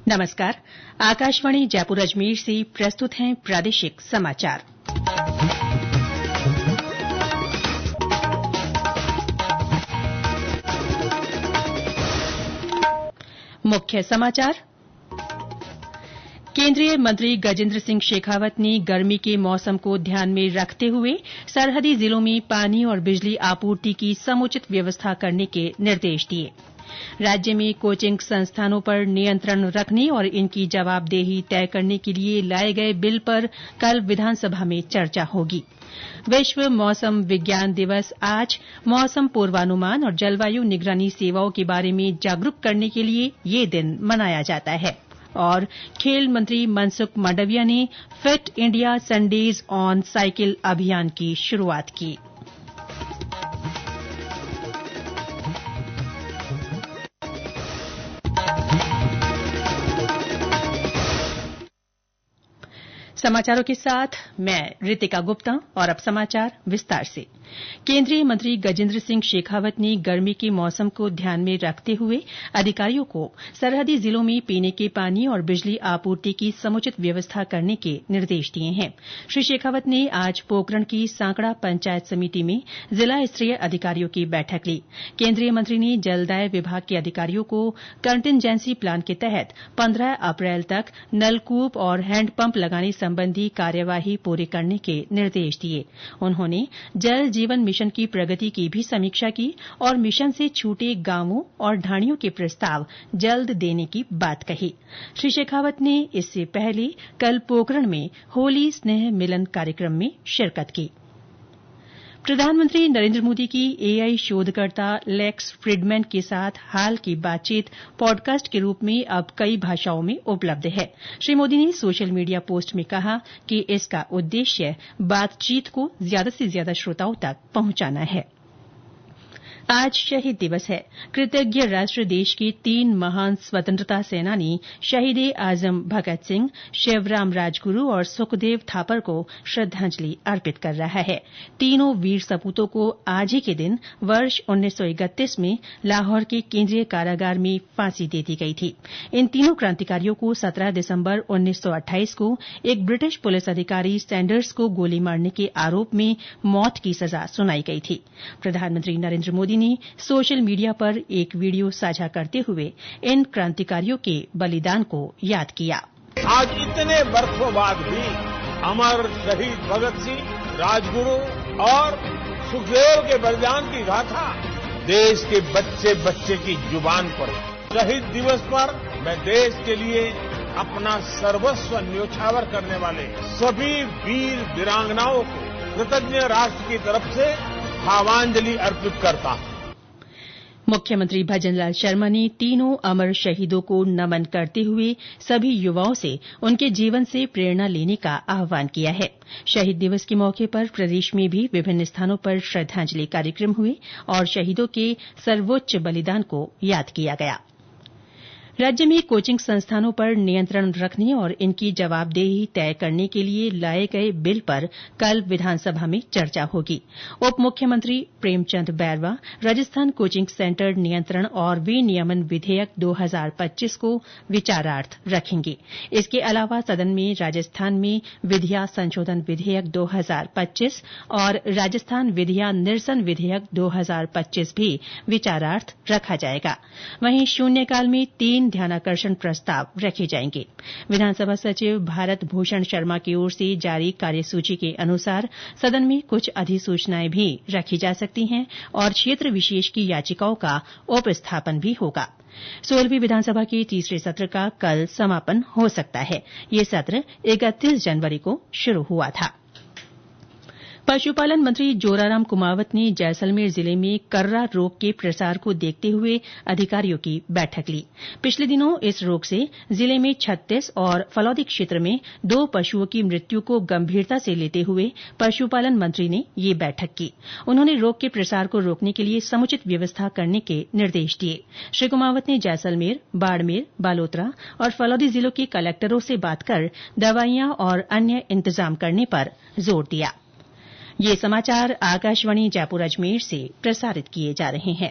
नमस्कार। आकाशवाणी जयपुर अजमेर से प्रस्तुत हैं प्रादेशिक समाचार। मुख्य समाचार। केंद्रीय मंत्री गजेंद्र सिंह शेखावत ने गर्मी के मौसम को ध्यान में रखते हुए सरहदी जिलों में पानी और बिजली आपूर्ति की समुचित व्यवस्था करने के निर्देश दिए। राज्य में कोचिंग संस्थानों पर नियंत्रण रखने और इनकी जवाबदेही तय करने के लिए लाए गए बिल पर कल विधानसभा में चर्चा होगी। विश्व मौसम विज्ञान दिवस आज मौसम पूर्वानुमान और जलवायु निगरानी सेवाओं के बारे में जागरूक करने के लिए ये दिन मनाया जाता है। और खेल मंत्री मनसुख मांडविया ने fit India Sundays on cycle अभियान की शुरुआत की। समाचारों के साथ मैं रितिका गुप्ता और अब समाचार विस्तार से। केंद्रीय मंत्री गजेंद्र सिंह शेखावत ने गर्मी के मौसम को ध्यान में रखते हुए अधिकारियों को सरहदी जिलों में पीने के पानी और बिजली आपूर्ति की समुचित व्यवस्था करने के निर्देश दिए हैं। श्री शेखावत ने आज पोकरण की सांकड़ा पंचायत समिति में जिला स्तरीय अधिकारियों की बैठक ली। केंद्रीय मंत्री ने जलदाय विभाग के अधिकारियों को कंटिजेंसी प्लान के तहत 15 अप्रैल तक नलकूप और हैंडपंप लगाने संबंधी कार्यवाही पूरी करने के निर्देश दिए। उन्होंने जल जीवन मिशन की प्रगति की भी समीक्षा की और मिशन से छूटे गांवों और ढाणियों के प्रस्ताव जल्द देने की बात कही। श्री शेखावत ने इससे पहले कल पोकरण में होली स्नेह मिलन कार्यक्रम में शिरकत की। प्रधानमंत्री नरेंद्र मोदी की एआई शोधकर्ता लेक्स फ्रिडमैन के साथ हाल की बातचीत पॉडकास्ट के रूप में अब कई भाषाओं में उपलब्ध है। श्री मोदी ने सोशल मीडिया पोस्ट में कहा कि इसका उद्देश्य बातचीत को ज्यादा से ज्यादा श्रोताओं तक पहुंचाना है। आज शहीद दिवस है। कृतज्ञ राष्ट्र देश के 3 महान स्वतंत्रता सेनानी शहीद ए आजम भगत सिंह, शिवराम राजगुरू और सुखदेव थापर को श्रद्धांजलि अर्पित कर रहा है। तीनों वीर सपूतों को आज ही के दिन वर्ष 1931 में लाहौर के केंद्रीय कारागार में फांसी दे दी गई थी। इन तीनों क्रांतिकारियों को 17 दिसंबर 1928 को एक ब्रिटिश पुलिस अधिकारी सैंडर्स को गोली मारने के आरोप में मौत की सजा सुनाई गई थी। प्रधानमंत्री नरेंद्र मोदी ने सोशल मीडिया पर एक वीडियो साझा करते हुए इन क्रांतिकारियों के बलिदान को याद किया। आज इतने वर्षों बाद भी अमर शहीद भगत सिंह, राजगुरु और सुखदेव के बलिदान की गाथा देश के बच्चे बच्चे की जुबान पर। शहीद दिवस पर मैं देश के लिए अपना सर्वस्व न्योछावर करने वाले सभी वीर वीरांगनाओं को कृतज्ञ राष्ट्र की तरफ से भावांजलि अर्पित करता हूं। मुख्यमंत्री भजनलाल शर्मा ने तीनों अमर शहीदों को नमन करते हुए सभी युवाओं से उनके जीवन से प्रेरणा लेने का आह्वान किया है। शहीद दिवस के मौके पर प्रदेश में भी विभिन्न स्थानों पर श्रद्धांजलि कार्यक्रम हुए और शहीदों के सर्वोच्च बलिदान को याद किया गया। राज्य में कोचिंग संस्थानों पर नियंत्रण रखने और इनकी जवाबदेही तय करने के लिए लाए गए बिल पर कल विधानसभा में चर्चा होगी। उप मुख्यमंत्री प्रेमचंद बैरवा राजस्थान कोचिंग सेंटर नियंत्रण और विनियमन विधेयक 2025 को विचारार्थ रखेंगे। इसके अलावा सदन में राजस्थान में विधिया संशोधन विधेयक 2025 और राजस्थान विधिया निरसन विधेयक 2025 भी विचारार्थ रखा जाएगा। वहीं शून्यकाल में 3 ध्यानाकर्षण प्रस्ताव रखे जाएंगे। विधानसभा सचिव भारत भूषण शर्मा की ओर से जारी कार्यसूची के अनुसार सदन में कुछ अधिसूचनाएं भी रखी जा सकती हैं और क्षेत्र विशेष की याचिकाओं का उपस्थापन भी होगा। 16वीं विधानसभा के तीसरे सत्र का कल समापन हो सकता है। ये सत्र 31 जनवरी को शुरू हुआ था। पशुपालन मंत्री जोराराम कुमावत ने जैसलमेर जिले में कर्रा रोग के प्रसार को देखते हुए अधिकारियों की बैठक ली। पिछले दिनों इस रोग से जिले में 36 और फलौदी क्षेत्र में 2 पशुओं की मृत्यु को गंभीरता से लेते हुए पशुपालन मंत्री ने ये बैठक की। उन्होंने रोग के प्रसार को रोकने के लिए समुचित व्यवस्था करने के निर्देश दिए। श्री कुमावत ने जैसलमेर, बाड़मेर, बालोतरा और फलौदी जिलों के कलेक्टरों से बात कर दवाइयां और अन्य इंतजाम करने पर जोर दिया। ये समाचार आकाशवाणी जयपुर अजमेर से प्रसारित किए जा रहे हैं।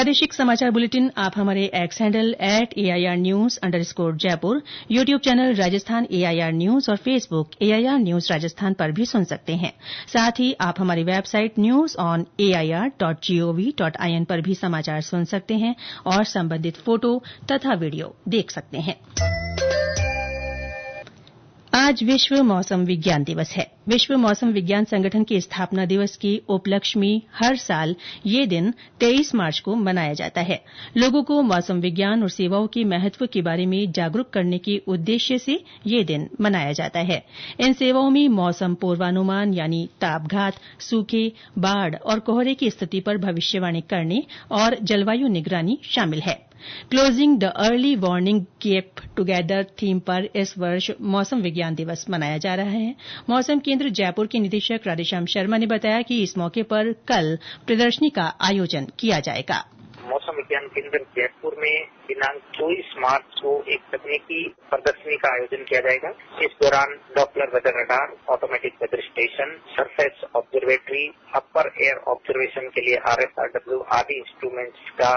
प्रादेशिक समाचार बुलेटिन आप हमारे एक्स हैंडल @AIRnews_जयपुर, YouTube channel Rajasthan AIR news और फेसबुक AIR न्यूज राजस्थान पर भी सुन सकते हैं। साथ ही आप हमारी वेबसाइट newsonair.gov.in पर भी समाचार सुन सकते हैं और संबंधित फोटो तथा वीडियो देख सकते हैं। आज विश्व मौसम विज्ञान दिवस है। विश्व मौसम विज्ञान संगठन के स्थापना दिवस के उपलक्ष्य में हर साल ये दिन 23 मार्च को मनाया जाता है। लोगों को मौसम विज्ञान और सेवाओं के महत्व के बारे में जागरूक करने के उद्देश्य से ये दिन मनाया जाता है। इन सेवाओं में मौसम पूर्वानुमान यानी तापघात, सूखे, बाढ़ और कोहरे की स्थिति पर भविष्यवाणी करने और जलवायु निगरानी शामिल है। Closing the early warning gap together theme पर इस वर्ष मौसम विज्ञान दिवस मनाया जा रहा है। मौसम केंद्र जयपुर के निदेशक राधेश्याम शर्मा ने बताया कि इस मौके पर कल प्रदर्शनी का आयोजन किया जाएगा। मौसम विज्ञान केंद्र जयपुर में दिनांक 24 मार्च को एक तकनीकी प्रदर्शनी का आयोजन किया जाएगा। इस दौरान Doppler weather radar, automatic weather station, surface observatory, upper air observation के लिए RSRW आदि इंस्ट्रूमेंट्स का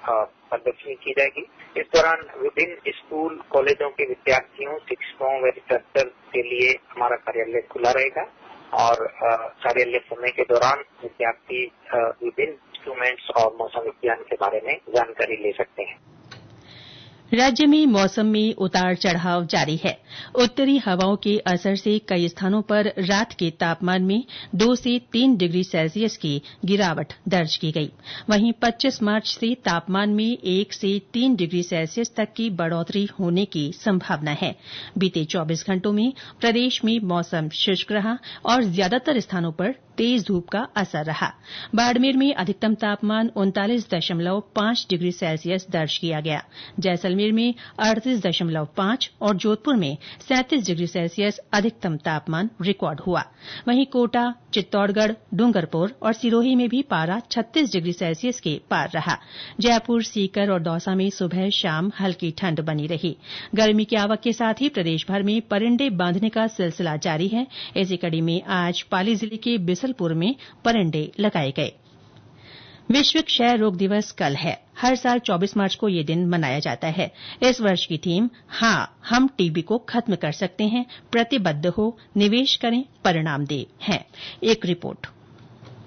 प्रदर्शनी की जाएगी। इस दौरान विभिन्न स्कूल कॉलेजों के विद्यार्थियों, शिक्षकों व रिसर्चर के लिए हमारा कार्यालय खुला रहेगा और कार्यालय समय के दौरान विद्यार्थी विभिन्न इंस्ट्रूमेंट्स और मौसम विज्ञान के बारे में जानकारी ले सकते हैं। राज्य में मौसम में उतार चढ़ाव जारी है। उत्तरी हवाओं के असर से कई स्थानों पर रात के तापमान में 2 से 3 डिग्री सेल्सियस की गिरावट दर्ज की गई। वहीं 25 मार्च से तापमान में 1 से 3 डिग्री सेल्सियस तक की बढ़ोतरी होने की संभावना है। बीते 24 घंटों में प्रदेश में मौसम शुष्क रहा और ज्यादातर स्थानों पर तेज धूप का असर रहा। बाड़मेर में अधिकतम तापमान 39.5 डिग्री सेल्सियस दर्ज किया गया। जैसलमेर में 38.5 और जोधपुर में 37 डिग्री सेल्सियस अधिकतम तापमान रिकॉर्ड हुआ। वहीं कोटा, चित्तौड़गढ़, डूंगरपुर और सिरोही में भी पारा 36 डिग्री सेल्सियस के पार रहा। जयपुर, सीकर और दौसा में सुबह शाम हल्की ठंड बनी रही। गर्मी की आवक के साथ ही प्रदेश भर में परिंडे बांधने का सिलसिला जारी है। इसी कड़ी में आज पाली जिले के बिसलपुर में परिंडे लगाए गए। विश्व क्षय रोग दिवस कल है। हर साल 24 मार्च को ये दिन मनाया जाता है। इस वर्ष की थीम हाँ, हम टीबी को खत्म कर सकते हैं, प्रतिबद्ध हो, निवेश करें, परिणाम दें है। एक रिपोर्ट।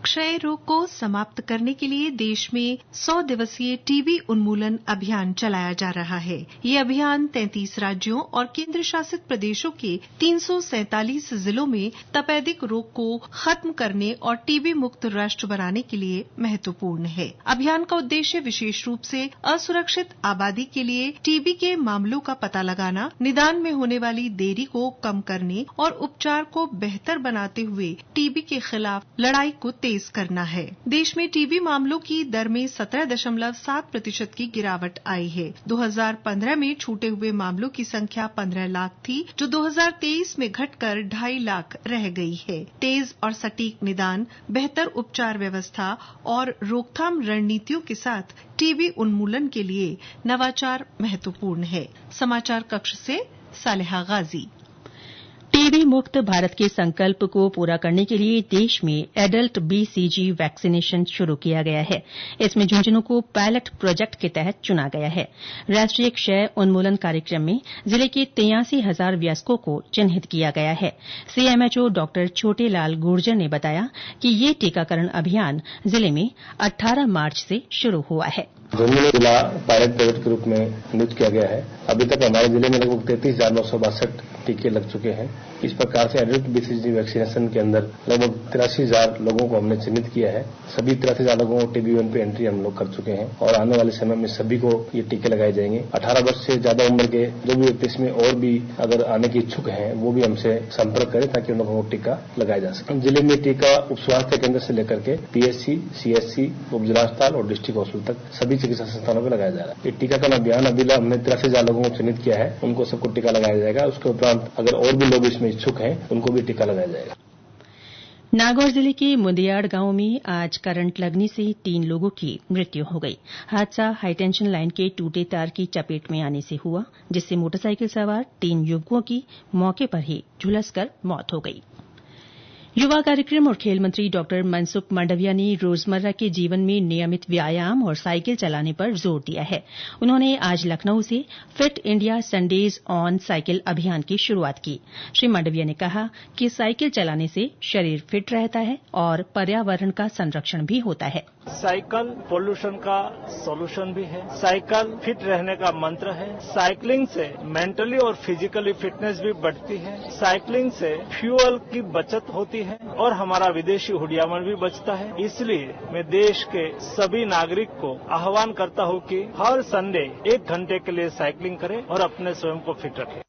क्षय रोग को समाप्त करने के लिए देश में 100 दिवसीय टीबी उन्मूलन अभियान चलाया जा रहा है। ये अभियान 33 राज्यों और केंद्र शासित प्रदेशों के 347 जिलों में तपेदिक रोग को खत्म करने और टीबी मुक्त राष्ट्र बनाने के लिए महत्वपूर्ण है। अभियान का उद्देश्य विशेष रूप से असुरक्षित आबादी के लिए टीबी के मामलों का पता लगाना, निदान में होने वाली देरी को कम करने और उपचार को बेहतर बनाते हुए टीबी के खिलाफ लड़ाई को तेज करना है। देश में टीबी मामलों की दर में 17.7% की गिरावट आई है। 2015 में छूटे हुए मामलों की संख्या 15 लाख थी, जो 2023 में घटकर 2.5 लाख रह गई है। तेज और सटीक निदान, बेहतर उपचार व्यवस्था और रोकथाम रणनीतियों के साथ टीबी उन्मूलन के लिए नवाचार महत्वपूर्ण है। समाचार कक्ष से सालेहा गाजी। टीबी मुक्त भारत के संकल्प को पूरा करने के लिए देश में एडल्ट BCG वैक्सीनेशन शुरू किया गया है। इसमें झुंझुनू को पायलट प्रोजेक्ट के तहत चुना गया है। राष्ट्रीय क्षय उन्मूलन कार्यक्रम में जिले के 83,000 वयस्कों को चिन्हित किया गया है। CMHO डॉ छोटेलाल गुर्जर ने बताया कि ये टीकाकरण अभियान जिले में 18 मार्च से शुरू हुआ है। झुंझुनू जिला पायलट प्रोजेक्ट के रूप में नियुक्त किया गया है। अभी तक हमारे जिले में लगभग 33,962 टीके लग चुके हैं। इस प्रकार से एडल्ट BCG वैक्सीनेशन के अंदर लगभग 83,000 लोगों को हमने चिन्हित किया है। सभी 83,000 लोगों को TB1 पे एंट्री हम लोग कर चुके हैं और आने वाले समय में सभी को ये टीके लगाए जाएंगे। 18 वर्ष से ज्यादा उम्र के जो भी व्यक्ति इसमें और भी अगर आने के इच्छुक हैं, वो भी हमसे संपर्क करें ताकि उन लोगों को टीका लगाया जा सके। जिले में टीका उप स्वास्थ्य केंद्र से लेकर के PSC, CSC, उप जिला अस्पताल और डिस्ट्रिक्ट हॉस्पिटल तक सभी चिकित्सा संस्थानों पर लगाया जा रहा है। ये टीकाकरण अभियान अभी हमने 83,000 लोगों को चिन्हित किया है, उनको सबको टीका लगाया जाएगा। उसके उपरांत अगर और भी लोग इसमें इच्छुक हैं, उनको भी टीका लगाया जाएगा। नागौर जिले के मुंदियाड़ गांव में आज करंट लगने से 3 लोगों की मृत्यु हो गई। हादसा हाईटेंशन लाइन के टूटे तार की चपेट में आने से हुआ, जिससे मोटरसाइकिल सवार 3 युवकों की मौके पर ही झुलसकर मौत हो गई। युवा कार्यक्रम और खेल मंत्री डॉ मनसुख मांडविया ने रोजमर्रा के जीवन में नियमित व्यायाम और साइकिल चलाने पर जोर दिया है। उन्होंने आज लखनऊ से fit India Sundays on cycle अभियान की शुरूआत की। श्री मांडविया ने कहा कि साइकिल चलाने से शरीर फिट रहता है और पर्यावरण का संरक्षण भी होता है। साइकिल पोल्यूशन का सॉल्यूशन भी है। साइकिल फिट रहने का मंत्र है। साइकिलिंग से मेंटली और फिजिकली फिटनेस भी बढ़ती है। साइकिलिंग से फ्यूल की बचत होती है और हमारा विदेशी हुडियामन भी बचता है। इसलिए मैं देश के सभी नागरिक को आह्वान करता हूं कि हर संडे 1 घंटे के लिए साइकिलिंग करें और अपने स्वयं को फिट रखें।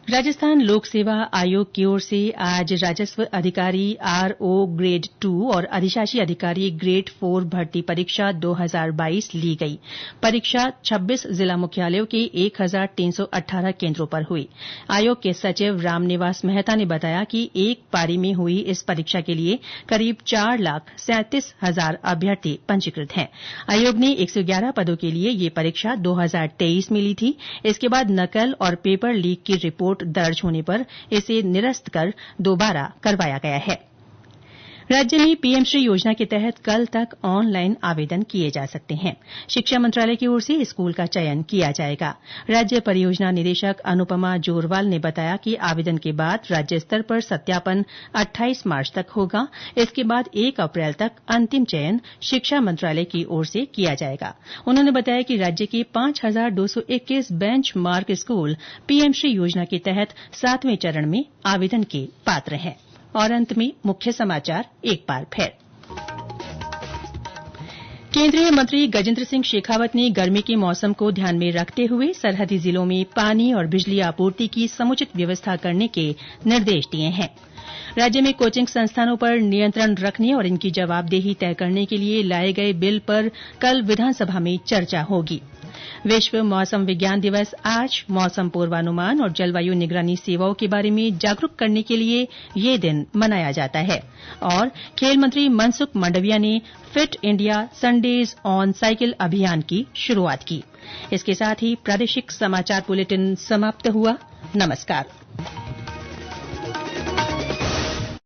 राजस्थान लोक सेवा आयोग की ओर से आज राजस्व अधिकारी RO ग्रेड 2 और अधिशासी अधिकारी ग्रेड 4 भर्ती परीक्षा 2022 ली गई। परीक्षा 26 जिला मुख्यालयों के 1318 केन्द्रों पर हुई। आयोग के सचिव रामनिवास मेहता ने बताया कि एक पारी में हुई इस परीक्षा के लिए करीब 4,37,000 अभ्यर्थी पंजीकृत हैं। आयोग ने 111 पदों के लिए ये परीक्षा 2023 में ली थी। इसके बाद नकल और पेपर लीक की रिपोर्ट दर्ज होने पर इसे निरस्त कर दोबारा करवाया गया है। राज्य में पीएमश्री योजना के तहत कल तक ऑनलाइन आवेदन किए जा सकते हैं। शिक्षा मंत्रालय की ओर से स्कूल का चयन किया जाएगा। राज्य परियोजना निदेशक अनुपमा जोरवाल ने बताया कि आवेदन के बाद राज्य स्तर पर सत्यापन 28 मार्च तक होगा। इसके बाद 1 अप्रैल तक अंतिम चयन शिक्षा मंत्रालय की ओर से किया जाएगा। उन्होंने बताया कि राज्य के 5221 बेंच मार्क स्कूल पीएमश्री योजना के तहत 7वें चरण में आवेदन के पात्र हैं। और अंत में मुख्य समाचार एक बार फिर। केंद्रीय मंत्री गजेंद्र सिंह शेखावत ने गर्मी के मौसम को ध्यान में रखते हुए सरहदी जिलों में पानी और बिजली आपूर्ति की समुचित व्यवस्था करने के निर्देश दिए हैं। राज्य में कोचिंग संस्थानों पर नियंत्रण रखने और इनकी जवाबदेही तय करने के लिए लाए गए बिल पर कल विधानसभा में चर्चा होगी। विश्व मौसम विज्ञान दिवस आज मौसम पूर्वानुमान और जलवायु निगरानी सेवाओं के बारे में जागरूक करने के लिए ये दिन मनाया जाता है। और खेल मंत्री मनसुख मांडविया ने fit India Sundays on cycle अभियान की शुरूआत की। इसके साथ ही प्रादेशिक समाचार बुलेटिन समाप्त हुआ। नमस्कार।